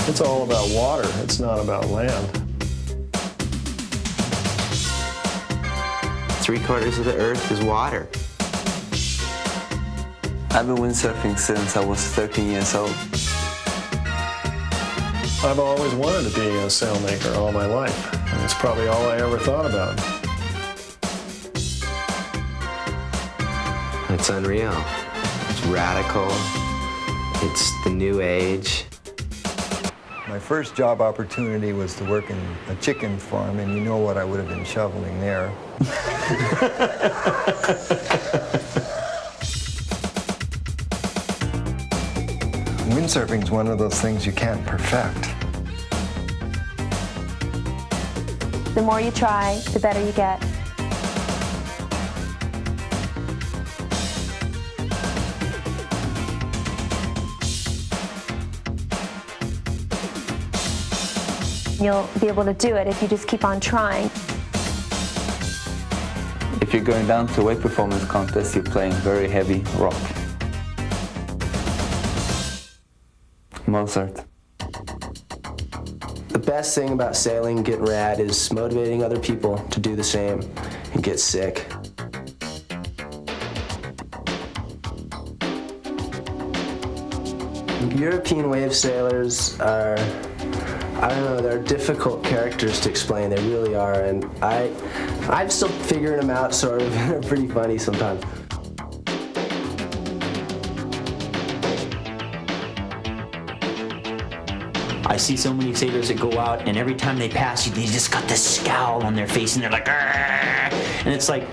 It's all about water. It's not about land. 3/4 of the earth is water. I've been windsurfing since I was 13 years old. I've always wanted to be a sailmaker all my life, and it's probably all I ever thought about. It's unreal. It's radical. It's the new age. My first job opportunity was to work in a chicken farm, and you know what I would have been shoveling there. Windsurfing is one of those things you can't perfect. The more you try, the better you get. You'll be able to do it if you just keep on trying. If you're going down to a wave performance contest, you're playing very heavy rock. Mozart. The best thing about sailing and getting rad is motivating other people to do the same and get sick. European wave sailors are, I don't know, they're difficult characters to explain. They really are, and I'm still figuring them out, sort of. They're pretty funny sometimes. I see so many sailors that go out, and every time they pass you, they just got this scowl on their face, and they're like, "Argh!" And it's like,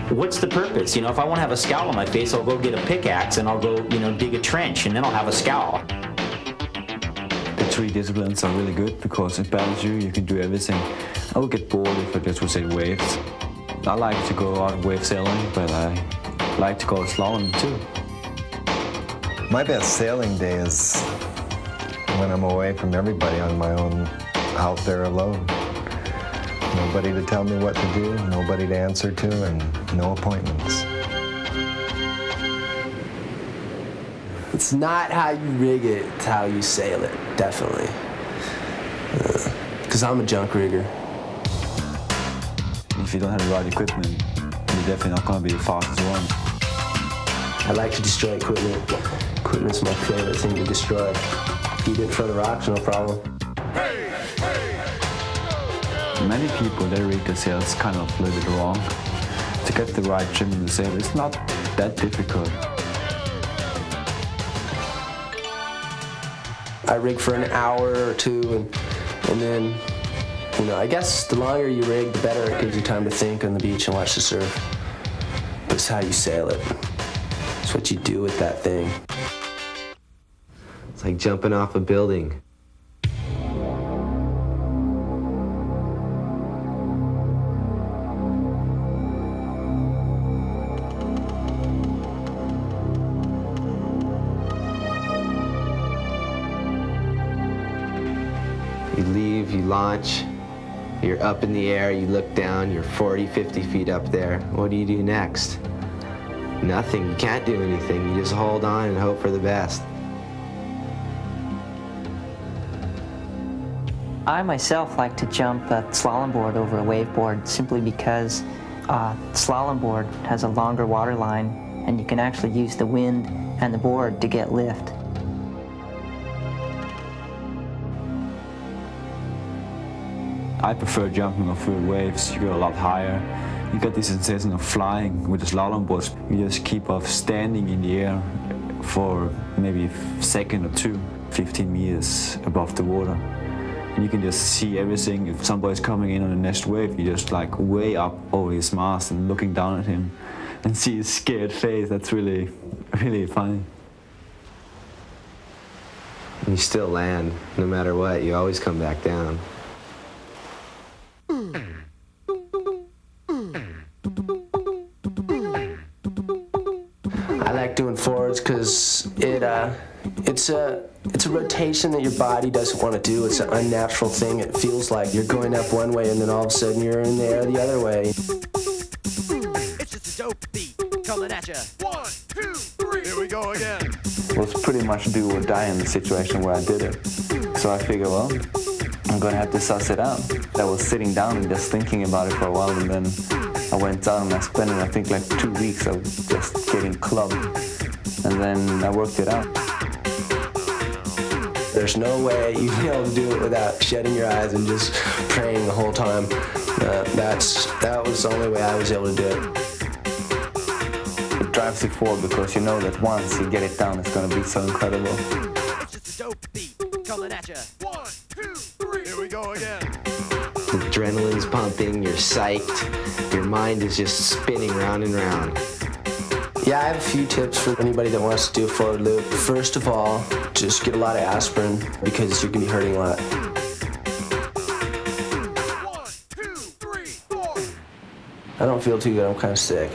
what's the purpose? You know, if I want to have a scowl on my face, I'll go get a pickaxe and I'll go, dig a trench, and then I'll have a scowl. The 3 disciplines are really good because it balances you. You can do everything. I would get bored if I just would say waves. I like to go out wave sailing, but I like to go slalom too. My best sailing day is when I'm away from everybody on my own, out there alone. Nobody to tell me what to do, nobody to answer to, and no appointments. It's not how you rig it, it's how you sail it, definitely. Because I'm a junk rigger. If you don't have the right equipment, you're definitely not going to be the fastest one. I like to destroy equipment. Equipment's my favorite thing to destroy. Eat it for the rocks, no problem. Many people, they read the sails kind of a little bit wrong. To get the right trim in the sail, it's not that difficult. I rig for an hour or two, and then, I guess the longer you rig, the better it gives you time to think on the beach and watch the surf. But it's how you sail it. It's what you do with that thing. It's like jumping off a building. You leave, you launch, you're up in the air, you look down, you're 40, 50 feet up there. What do you do next? Nothing. You can't do anything. You just hold on and hope for the best. I myself like to jump a slalom board over a wave board simply because slalom board has a longer water line and you can actually use the wind and the board to get lift. I prefer jumping off the waves. You go a lot higher. You get this sensation of flying with the slalom boards. You just keep off standing in the air for maybe a second or two, 15 meters above the water. And you can just see everything. If somebody's coming in on the next wave, you're just like way up over his mast and looking down at him and see his scared face. That's really, really funny. You still land, no matter what. You always come back down. I like doing forwards because it's a rotation that your body doesn't want to do. It's an unnatural thing. It feels like you're going up one way and then all of a sudden you're in the air the other way. It's just a dope beat coming at you. 1, 2, 3. Here we go again. It was pretty much do or die in the situation where I did it. So I figured, well, I'm gonna have to suss it out. I was sitting down and just thinking about it for a while, and then I went down and I spent, I think, like 2 weeks of just getting clubbed. And then I worked it out. There's no way you'd be able to do it without shutting your eyes and just praying the whole time. That was the only way I was able to do it. It drives you forward because you know that once you get it down, it's gonna be so incredible. It's just a dope beat coming at ya. 1, 2, 3. Here we go again. The adrenaline's pumping, you're psyched, your mind is just spinning round and round. Yeah, I have a few tips for anybody that wants to do a forward loop. First of all, just get a lot of aspirin because you're gonna be hurting a lot. 1, 2, 3, 4. I don't feel too good, I'm kind of sick.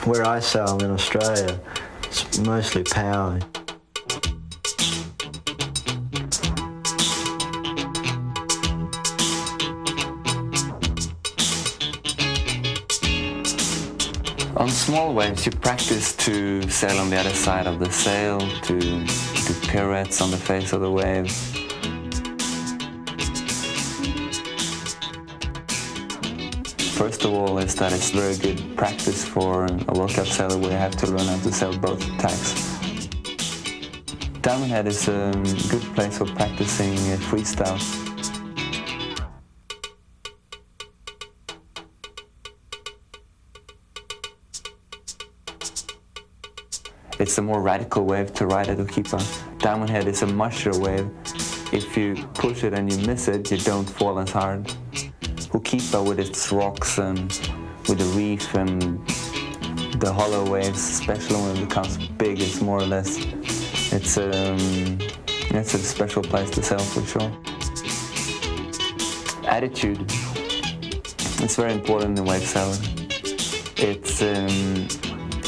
Where I sail in Australia, it's mostly power. On small waves, you practice to sail on the other side of the sail, to do pirouettes on the face of the wave. First of all is that it's very good practice for a World Cup sailor where you have to learn how to sail both tacks. Diamond Head is a good place for practicing freestyle. It's a more radical wave to ride at Ukipa. Diamond Head is a mushier wave. If you push it and you miss it, you don't fall as hard. Ukipa with its rocks and with the reef and the hollow waves, especially when it becomes big, it's more or less, it's a special place to sail for sure. Attitude, it's very important in wave sailing. It's,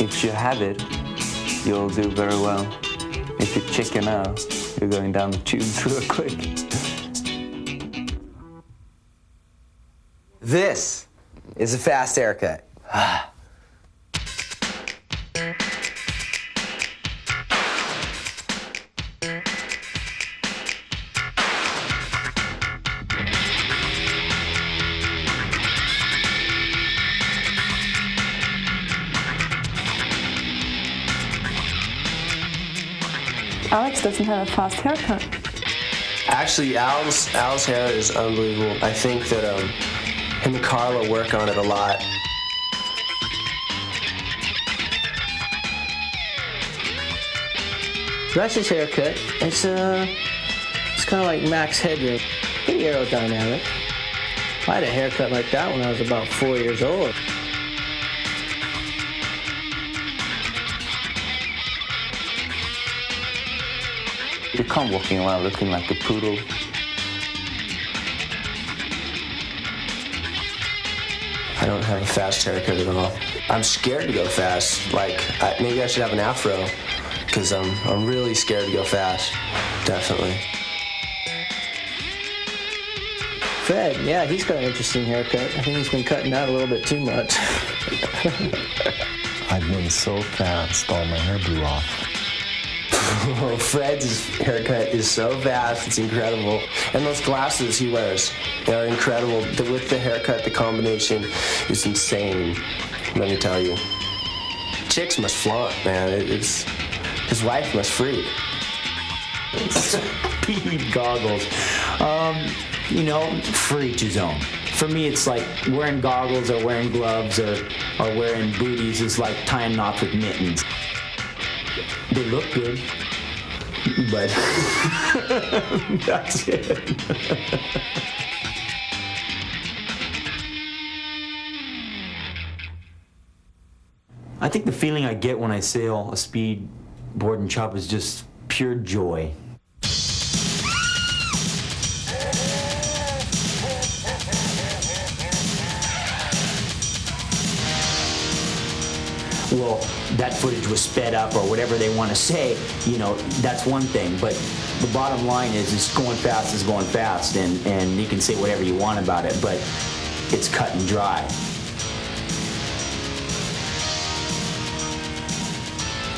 if you have it, you'll do very well. If you chicken out, you're going down the tubes real quick. This is a fast haircut. Alex doesn't have a fast haircut. Actually, Al's hair is unbelievable. I think that him and Carla work on it a lot. That's his haircut. It's kind of like Max Headroom. Pretty aerodynamic. I had a haircut like that when I was about 4 years old. You come walking around looking like a poodle. I don't have a fast haircut at all. I'm scared to go fast. Like, maybe I should have an afro, because I'm really scared to go fast. Definitely. Fred, yeah, he's got an interesting haircut. I think he's been cutting out a little bit too much. I've been so fast, all my hair blew off. Fred's haircut is so fast, it's incredible. And those glasses he wears are incredible. With the haircut, the combination is insane, let me tell you. Chicks must flaunt, man. His wife must freak. Speed goggles. You know, for each his own. For me, it's like wearing goggles or wearing gloves or wearing booties is like tying knots with mittens. They look good, but that's it. I think the feeling I get when I sail a speed board and chop is just pure joy. Well, that footage was sped up or whatever they want to say, you know, that's one thing. But the bottom line is going fast is going fast, and you can say whatever you want about it, but it's cut and dry.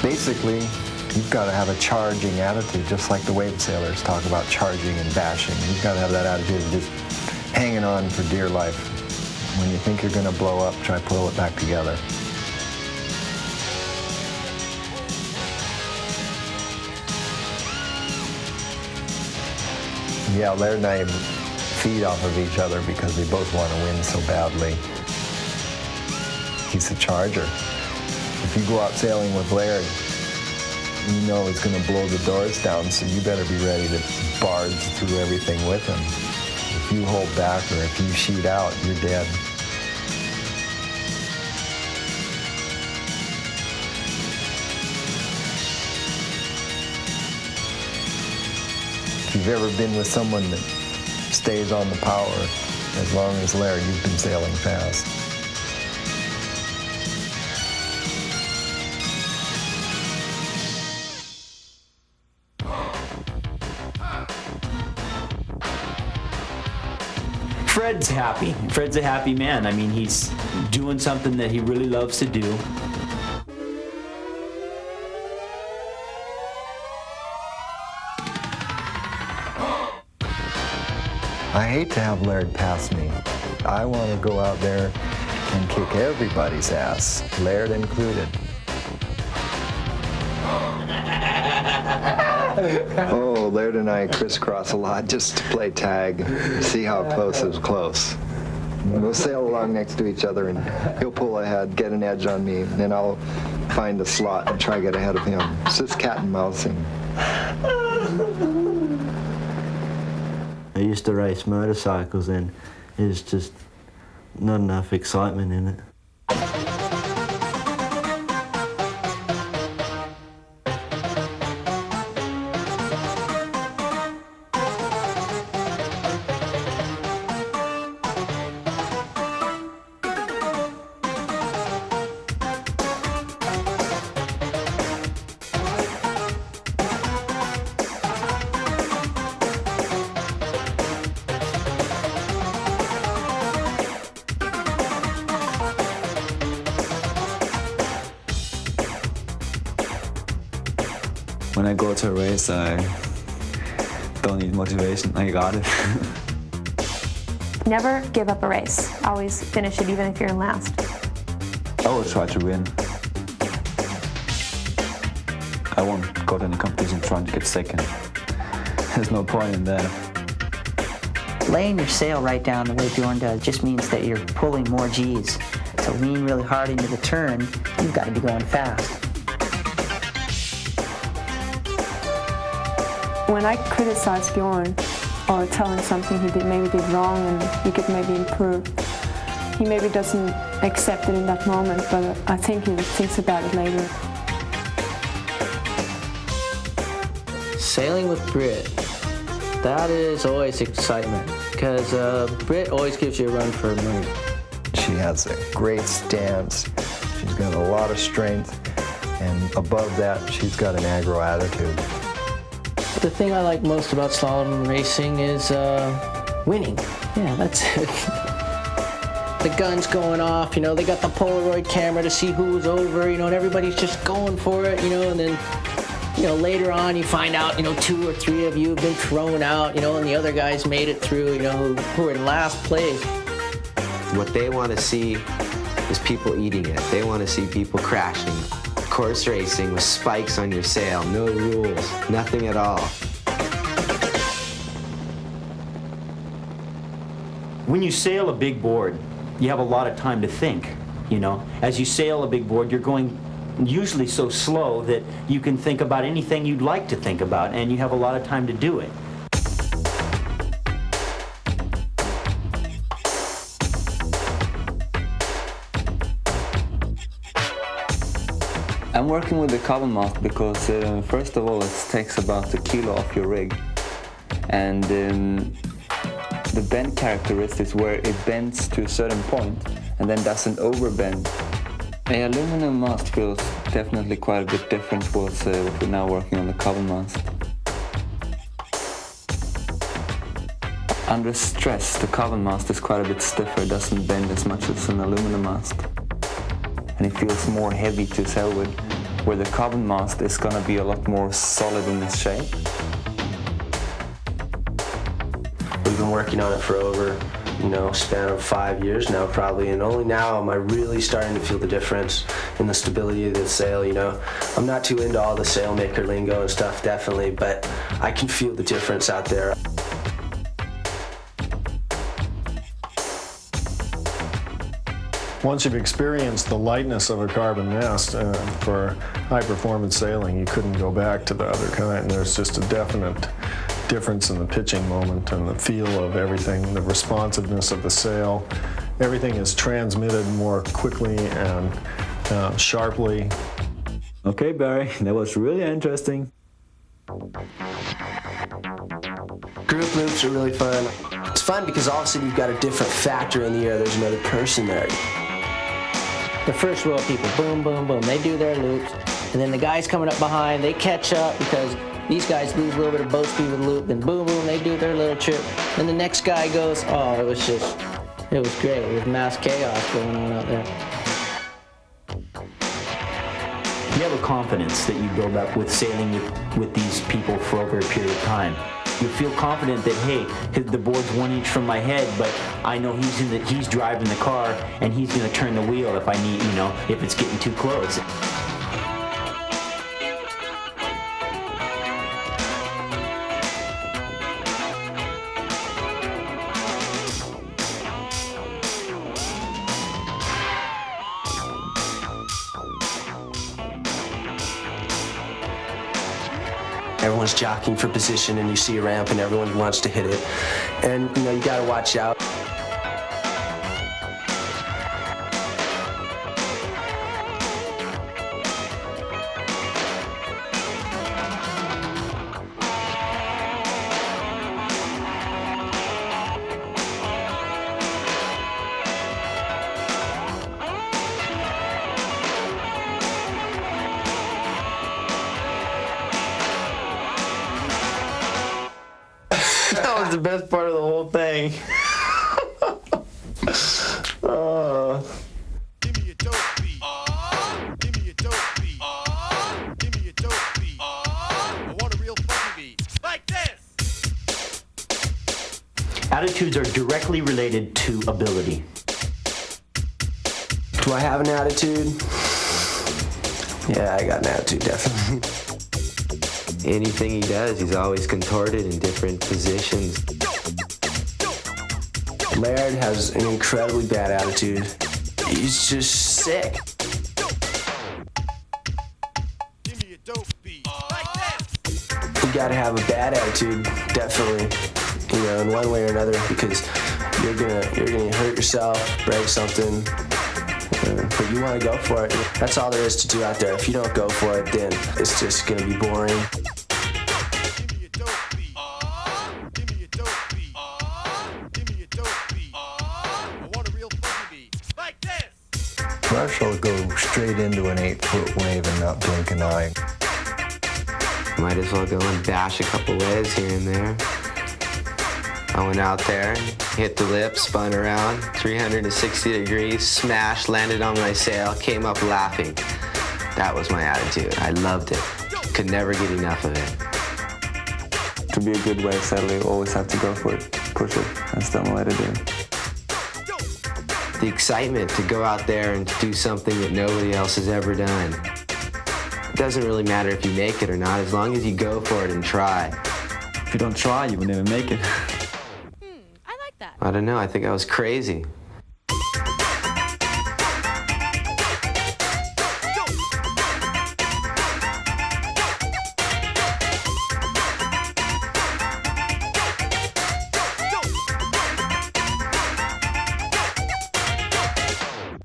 Basically, you've got to have a charging attitude, just like the wave sailors talk about charging and bashing. You've got to have that attitude of just hanging on for dear life. When you think you're going to blow up, try to pull it back together. Yeah, Laird and I feed off of each other because we both want to win so badly. He's a charger. If you go out sailing with Laird, you know he's going to blow the doors down, so you better be ready to barge through everything with him. If you hold back or if you sheet out, you're dead. If you've ever been with someone that stays on the power as long as Laird, you've been sailing fast. Fred's happy. Fred's a happy man. I mean, he's doing something that he really loves to do. I hate to have Laird pass me. I want to go out there and kick everybody's ass, Laird included. Oh, Laird and I crisscross a lot just to play tag, see how close is close. We'll sail along next to each other and he'll pull ahead, get an edge on me, and then I'll find a slot and try to get ahead of him. It's just cat and mousing. I used to race motorcycles and there's just not enough excitement in it. When I go to a race, I don't need motivation. I got it. Never give up a race. Always finish it, even if you're in last. I will try to win. I won't go to any competition trying to get second. There's no point in that. Laying your sail right down the way Bjorn does just means that you're pulling more G's. To lean really hard into the turn, you've got to be going fast. When I criticize Bjorn or tell him something he maybe did wrong and he could maybe improve, he maybe doesn't accept it in that moment, but I think he thinks about it later. Sailing with Britt, that is always excitement, because Britt always gives you a run for money. She has a great stance, she's got a lot of strength, and above that, she's got an aggro attitude. The thing I like most about slalom racing is winning. Yeah, that's it. The gun's going off, you know, they got the Polaroid camera to see who was over, you know, and everybody's just going for it, you know, and then, you know, later on you find out, you know, 2 or 3 of you have been thrown out, you know, and the other guys made it through, you know, who are in last place. What they want to see is people eating it. They want to see people crashing. Course racing with spikes on your sail, no rules, nothing at all. When you sail a big board, you have a lot of time to think, you know. As you sail a big board, you're going usually so slow that you can think about anything you'd like to think about, and you have a lot of time to do it. I'm working with the carbon mast because first of all it takes about 1 kilo off your rig, and the bend characteristics where it bends to a certain point and then doesn't overbend. The aluminum mast feels definitely quite a bit different towards what we're now working on the carbon mast. Under stress, the carbon mast is quite a bit stiffer, it doesn't bend as much as an aluminum mast. And it feels more heavy to sail with. where the carbon mast is going to be a lot more solid in its shape. We've been working on it for over, span of 5 years now probably, and only now am I really starting to feel the difference in the stability of the sail, I'm not too into all the sailmaker lingo and stuff, definitely, but I can feel the difference out there. Once you've experienced the lightness of a carbon mast for high-performance sailing, you couldn't go back to the other kind. There's just a definite difference in the pitching moment and the feel of everything, the responsiveness of the sail. Everything is transmitted more quickly and sharply. Okay, Barry, that was really interesting. Group loops are really fun. It's fun because all of a sudden you've got a different factor in the air. There's another person there. The first row of people, boom, boom, boom, they do their loops, and then the guys coming up behind, they catch up because these guys lose a little bit of boat speed with the loop, then boom, boom, they do their little trip. Then the next guy goes, it was great. It was mass chaos going on out there. You have a confidence that you build up with sailing with these people for over a period of time. You feel confident that, hey, the board's 1 inch from my head, but I know he's driving the car and he's going to turn the wheel if I need, if it's getting too close. Everyone's jockeying for position, and you see a ramp, and everyone wants to hit it. And, you gotta watch out. That was the best part of the whole thing. Give me a dope beat. Give me a dope beat. Give me a dope beat. I want a real funky beat. Like this. Attitudes are directly related to ability. Do I have an attitude? Yeah, I got an attitude, definitely. Anything he does, he's always contorted in different positions. Laird has an incredibly bad attitude. He's just sick. Give me a dope beat. Like this. You gotta have a bad attitude, definitely. In one way or another, because you're gonna hurt yourself, break something. But you want to go for it. That's all there is to do out there. If you don't go for it, then it's just going to be boring. Give me a dope beat. Give me a dope beat. Give me a dope beat. I want a real funky beat. Like this. Rush will go straight into an 8-foot wave and not blink an eye. Might as well go and bash a couple waves here and there. I went out there, hit the lip, spun around, 360 degrees, smashed, landed on my sail, came up laughing. That was my attitude. I loved it. Could never get enough of it. To be a good wave sailor, you always have to go for it, push it, that's the only way to do it. The excitement to go out there and do something that nobody else has ever done. It doesn't really matter if you make it or not, as long as you go for it and try. If you don't try, you will never make it. I don't know, I think I was crazy.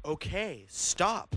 Okay, stop.